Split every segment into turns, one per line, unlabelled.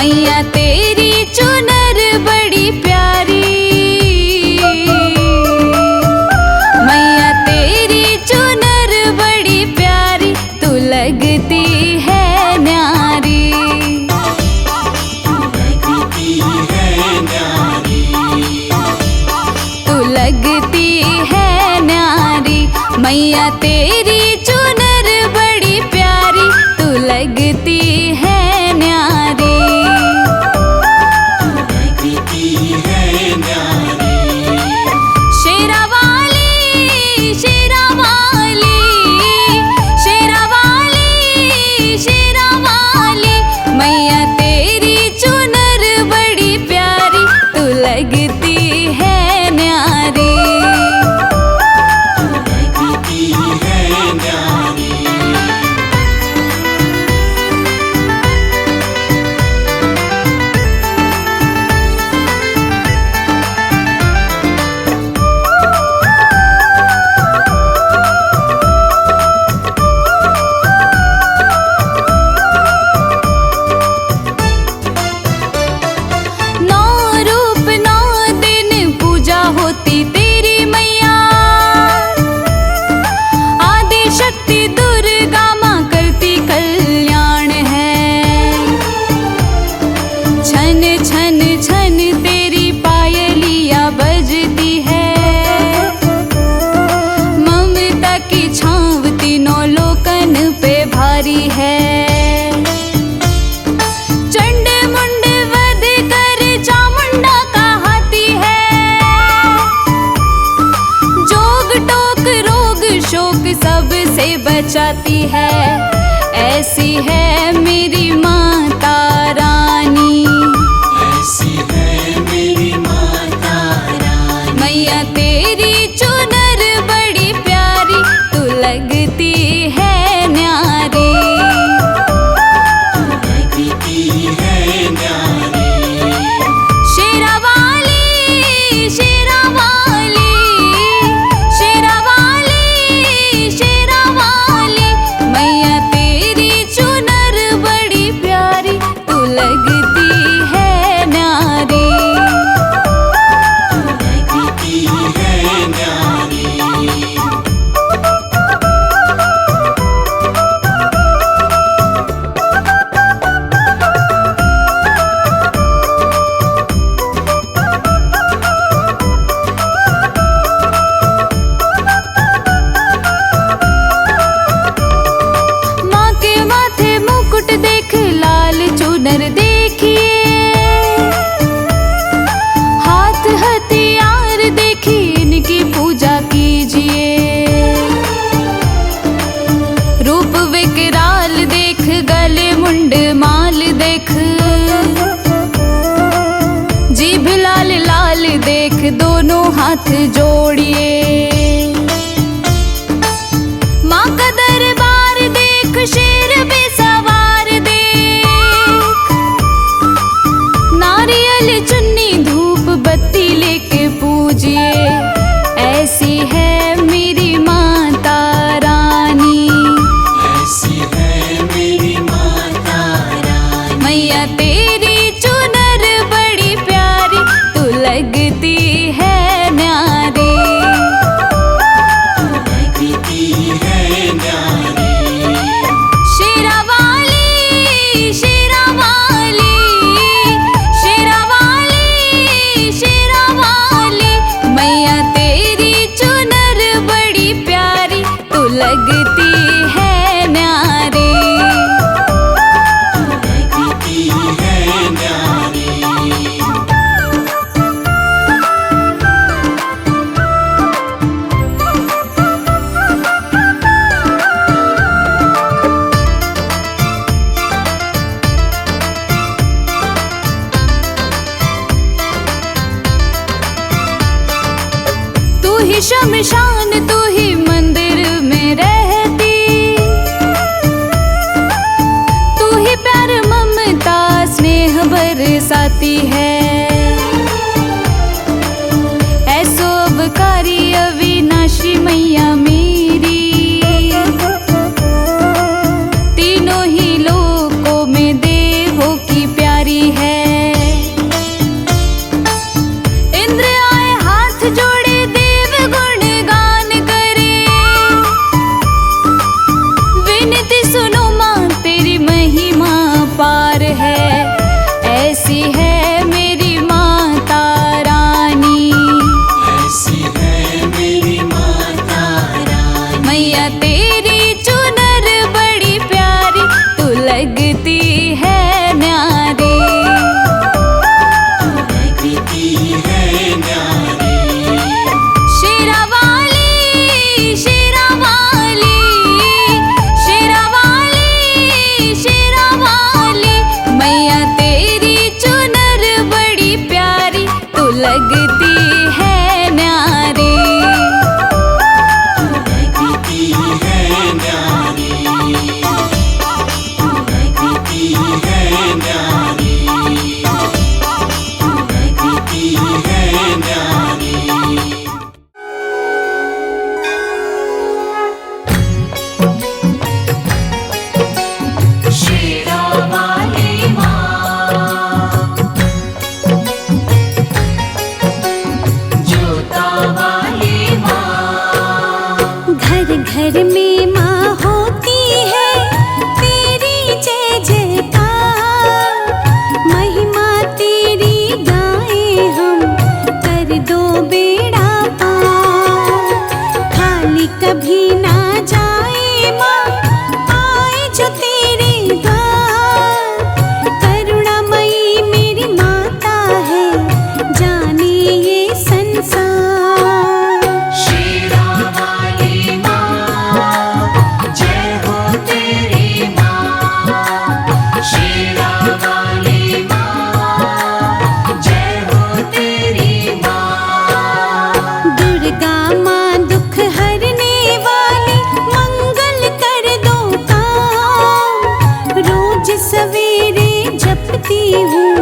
मैया तेरी चुनर बड़ी प्यारी, मैया तेरी चुनर बड़ी प्यारी, तू लगती है न्यारी, तू लगती है न्यारी। मैया तेरी चुनर बड़ी प्यारी, तू लगती है न्यारी। शेरा वाली, शेरा वाली, शेरा वाली, शेरा वाली, मैया तेरी चुनर बड़ी प्यारी, तू लगती है न्यारी। होती तेरी मैया, आदि शक्ति दुर्गा माँ करती कल्याण है। छन छन छन तेरी पायलिया बजती है, ममता की छाँव तीनों लोकन पे भारी है। सबसे बचाती है, ऐसी है मेरी माता रानी,
ऐसी है मेरी माता रानी।
मैया तेरी चुनर बड़ी प्यारी, तू लगती है न्यारी,
लगती है न्यारी।
शेरा वाली, शेरा वाली, शेरा वाली, शेरा वाली, मैया तेरी चुनर बड़ी प्यारी, तू लगती है न्यारी,
लगती है न्यारी।
देख लाल चुनर देखिए, हाथ हथियार देखिए, इनकी पूजा कीजिए। रूप विकराल देख, गले मुंड माल देख, जीभ लाल लाल देख, दोनों हाथ जोड़िए। माँ का दरबार देख, शेर पे सवार देख, नारियल चुन्नी धूप बत्ती लेके पूजिए। ऐसी है मेरी माता रानी,
ऐसी है मेरी माता रानी।
मैया तेरी चुनर बड़ी प्यारी, तू लगती है न्यारी,
लगती है न्यारी।
शेरा वाली, शेरा वाली, शेरा वाली, शेरा वाली, मैया तेरी चुनर बड़ी प्यारी, तू लगती है न्यारी,
लगती है न्यारी।
तू ही शमशान, तू ही मंदिर में रहती, तू ही प्यार ममता स्नेह बरसाती है। ऐसो अबकारी अविनाशी मैया मेरी, तीनों ही लोकों में देवों की प्यारी है। हूँ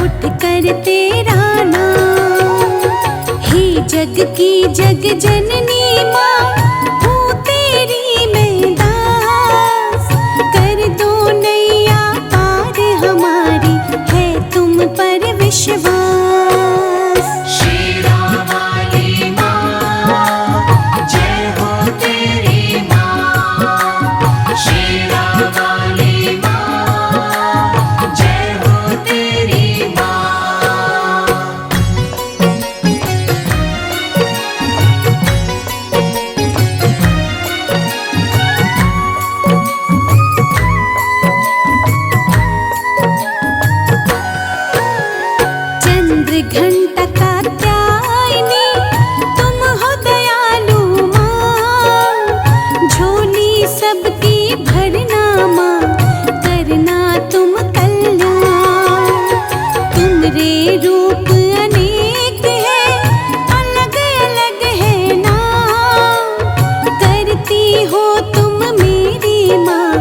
उठ कर तेरा नाम। हे जग की जग जननी माँ, हूँ तेरी मैं दास। कर दो नैया पार हमारी, है तुम पर विश्वास।
शेरा वाली माँ, जय हो तेरी माँ। शेरा वाली माँ, जय हो तेरी माँ।
चंद्र घंटा कात्यायनी, तुम हो दयालु माँ। झोली सबकी भरना माँ, करना तुम कल्याण। तुमरे रूप अनेक है, अलग अलग है नाम। करती हो तुम मेरी माँ,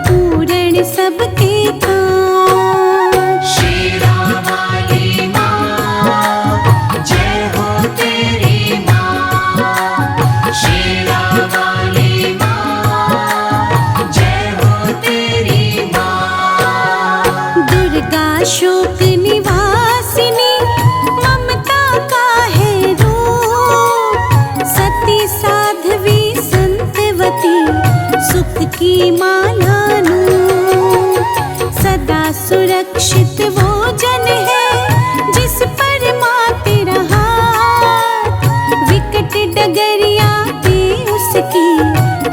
पूर्ण सबके काम।
शेरा वाली माँ, जय हो तेरी माँ। शेरा वाली माँ, जय हो तेरी माँ।
दुर्गा शोक निवासिनी, ममता का है रूप। सती साध्वी संतवती, सुख की माला नूप। सदा सुरक्षित वो जन है, जिस पर माँ तेरा हाथ। विकट डगरिया पे उसकी,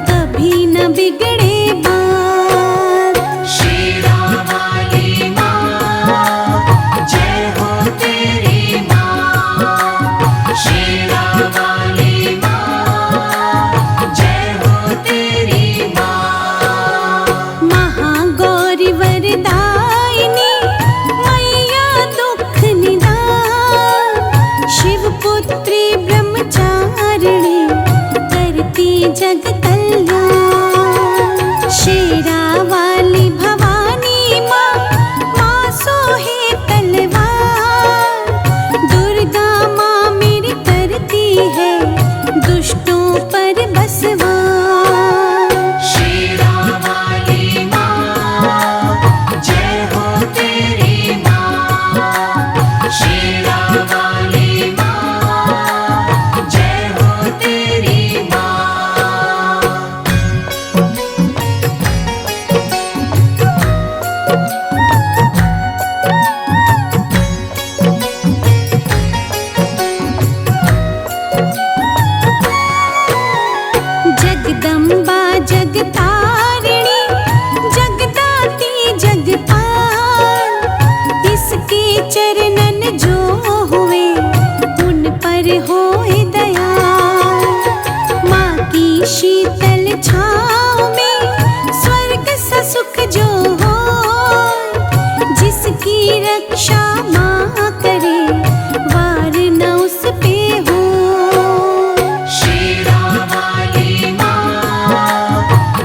कभी न बिगड़े बात।
शेरा वाली माँ, जय हो तेरी माँ। शेरा वाली माँ, जय हो तेरी माँ।
महागौरी वरदायिनी, मैया दुख निदान। शिवपुत्री ब्रह्मचारिणी, करती जग कल्याण। शेरा वाली भवानी माँ, माँ सोहे तलवार। दुर्गा माँ मेरी करती है, दुष्टों पर बसवार।
शेरा वाली माँ, जय हो तेरी माँ। शेरा वाली माँ, जय हो तेरी माँ।
जगदम्बा जगतारिणी, जगदाती जगपाल। इसके चरणन जो हुए, उन पर होए दयाल। माँ की शीतल छाँव में, स्वर्ग सा सुख जो हो। जिसकी रक्षा माँ करे, वार न उस पे हो।
शेरा वाली माँ,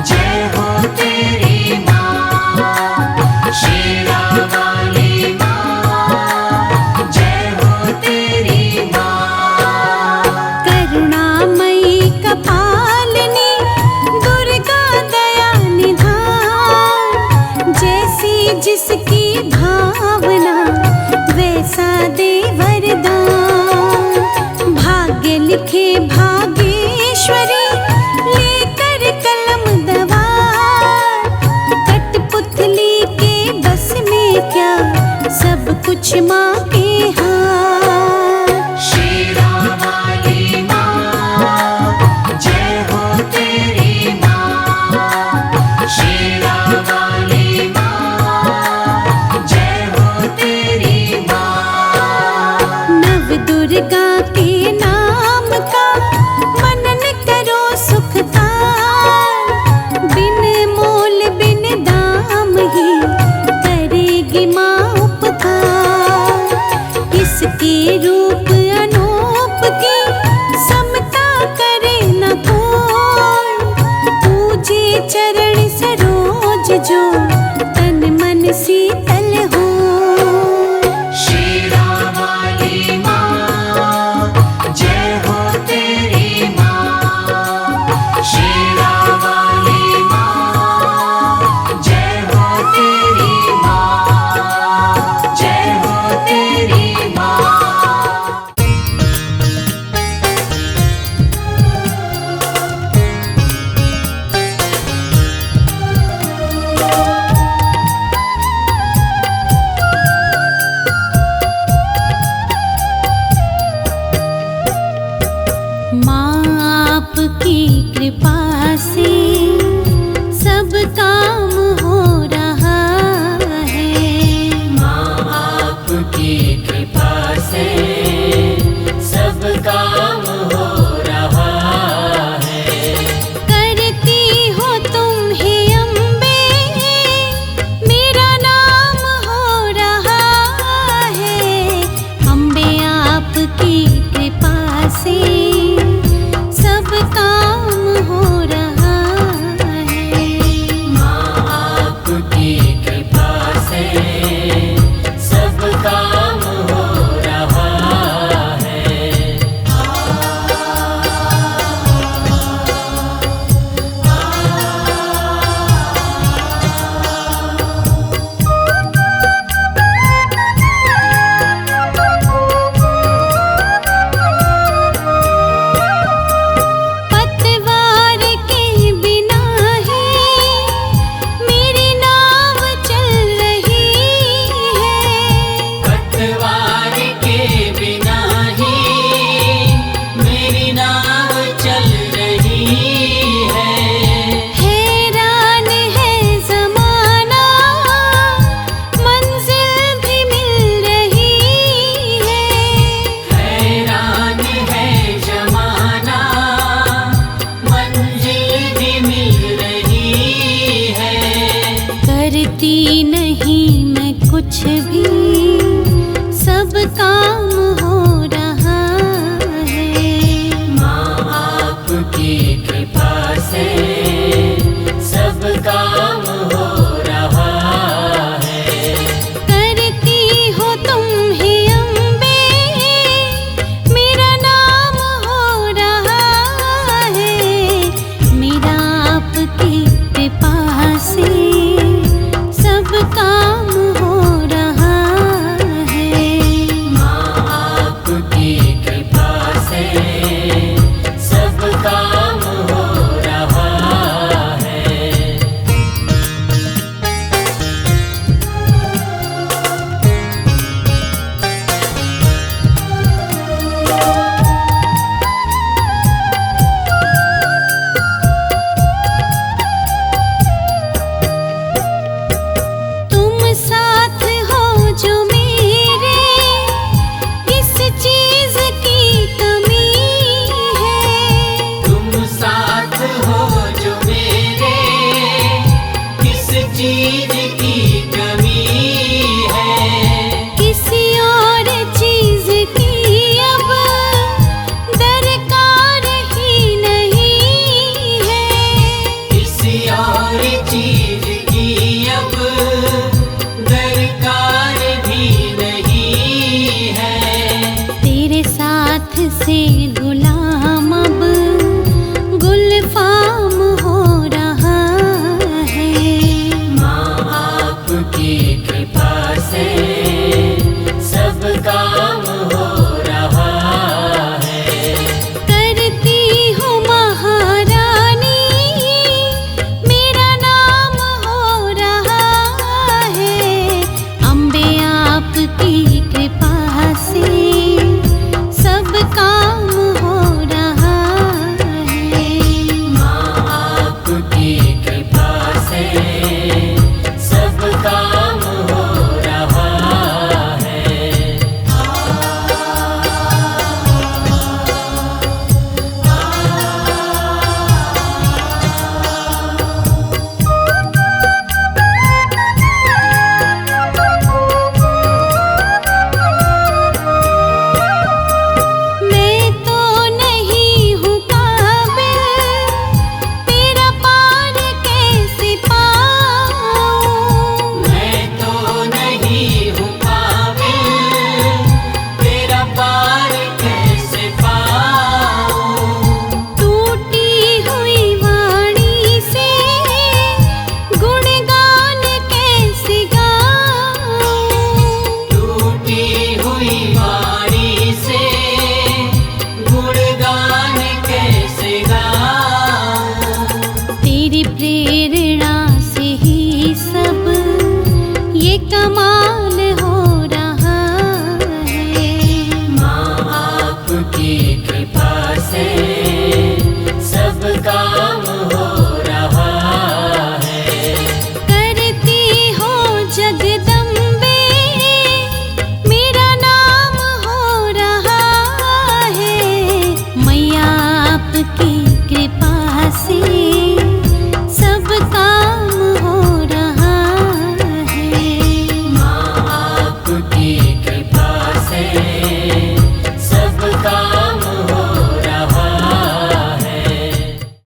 जय हो तेरी माँ। शेरा वाली माँ, जय हो तेरी माँ।
करुणामयी कपालिनी, दुर्गा दया निधान। जैसी जिसकी भावना, वैसा दे वरदान। भाग्य लिखे भागेश्वरी, लेकर कलम दवार। कठपुतली के बस में क्या, सब कुछ माँ के हाथ।
शेरा वाली माँ, जय हो तेरी माँ। शेरा वाली माँ, जय हो तेरी माँ।
नव दुर्गा के नाम का, मनन करो सुखतार। बिन मोल बिन दाम ही, करेगी माँ उपकार। करती नहीं मैं कुछ भी, सब काम हो रहा है।
माँ आपकी कृपा से सब काम हो रहा है।
करती हो तुम ही अम्बे, मेरा नाम हो रहा है। मेरा आपकी कृपा से सब काम हो रहा है।
माँ आपकी कृपा से सब काम हो रहा है।
तुम साथ हो जो मेरे, इस चीज की कमी है।
तुम साथ हो जो मेरे, किस चीज की कमी